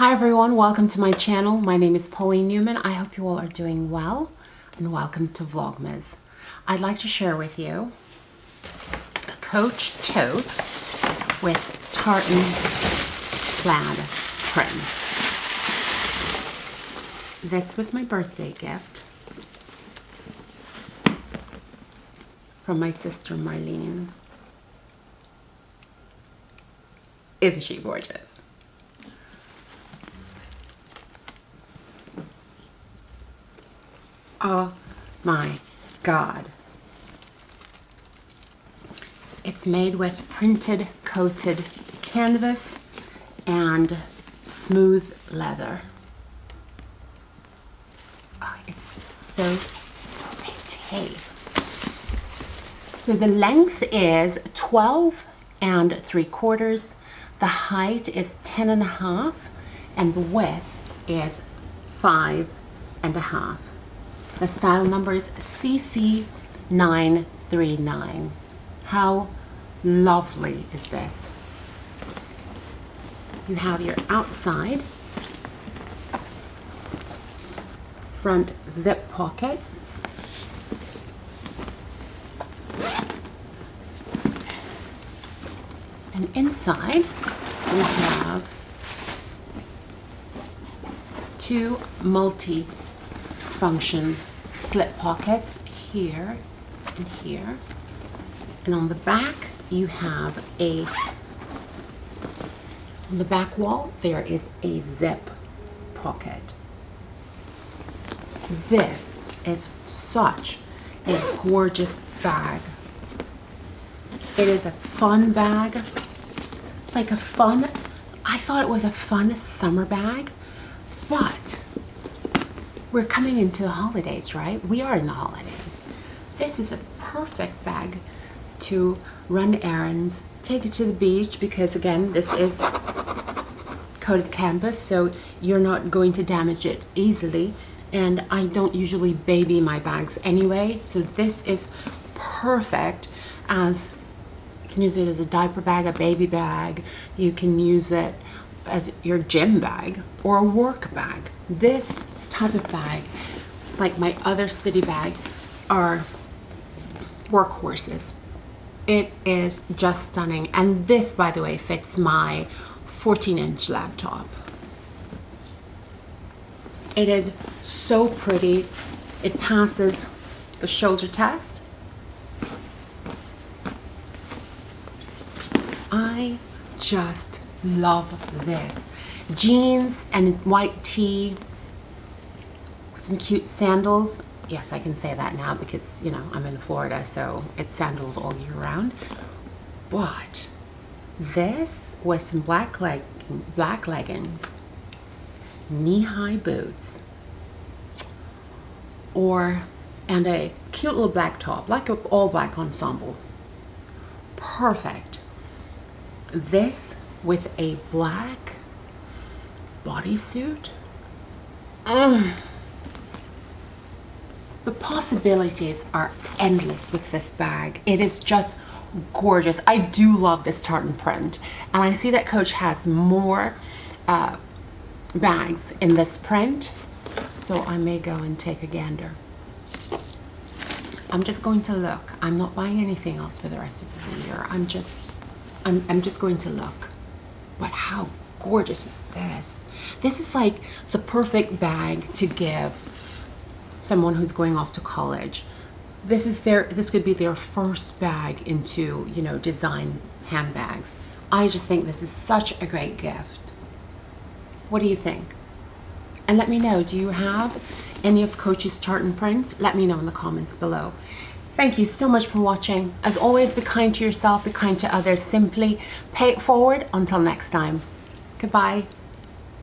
Hi everyone, welcome to my channel. My name is Pauline Newman. I hope you all are doing well and welcome to Vlogmas. I'd like to share with you a Coach tote with tartan plaid print. This was my birthday gift from my sister Marlene. Isn't she gorgeous? Oh my God. It's made with printed coated canvas and smooth leather. Oh, it's so pretty. So the length is 12 3/4. The height is 10.5 and the width is 5.5. The style number is CC939. How lovely is this? You have your outside front zip pocket. And inside we have two multi-function slip pockets here and here, and on the back you have on the back wall there is a zip pocket. This is such a gorgeous bag. It is a fun bag. It's like I thought it was a fun summer bag, but we're coming into the holidays, right? We are in the holidays. This is a perfect bag to run errands, take it to the beach, because again, this is coated canvas, so you're not going to damage it easily. And I don't usually baby my bags anyway, so this is perfect as, you can use it as a diaper bag, a baby bag. You can use it as your gym bag or a work bag. This type of bag, like my other city bag, are workhorses. It is just stunning. And this, by the way, fits my 14-inch laptop. It is so pretty. It passes the shoulder test. I just love this. Jeans and white tee, some cute sandals. Yes, I can say that now because, you know, I'm in Florida, so it's sandals all year round. But this with some black leggings, knee-high boots, and a cute little black top, like an all-black ensemble. Perfect. This with a black bodysuit. The possibilities are endless with this bag. It is just gorgeous. I do love this tartan print, and I see that Coach has more bags in this print, so I may go and take a gander. I'm just going to look. I'm not buying anything else for the rest of the year. I'm just going to look. But how gorgeous is this? This is like the perfect bag to give someone who's going off to college. This could be their first bag into, you know, design handbags. I just think this is such a great gift. What do you think? And let me know, do you have any of Coach's tartan prints? Let me know in the comments below. Thank you so much for watching. As always, be kind to yourself, be kind to others. Simply pay it forward. Until next time. Goodbye.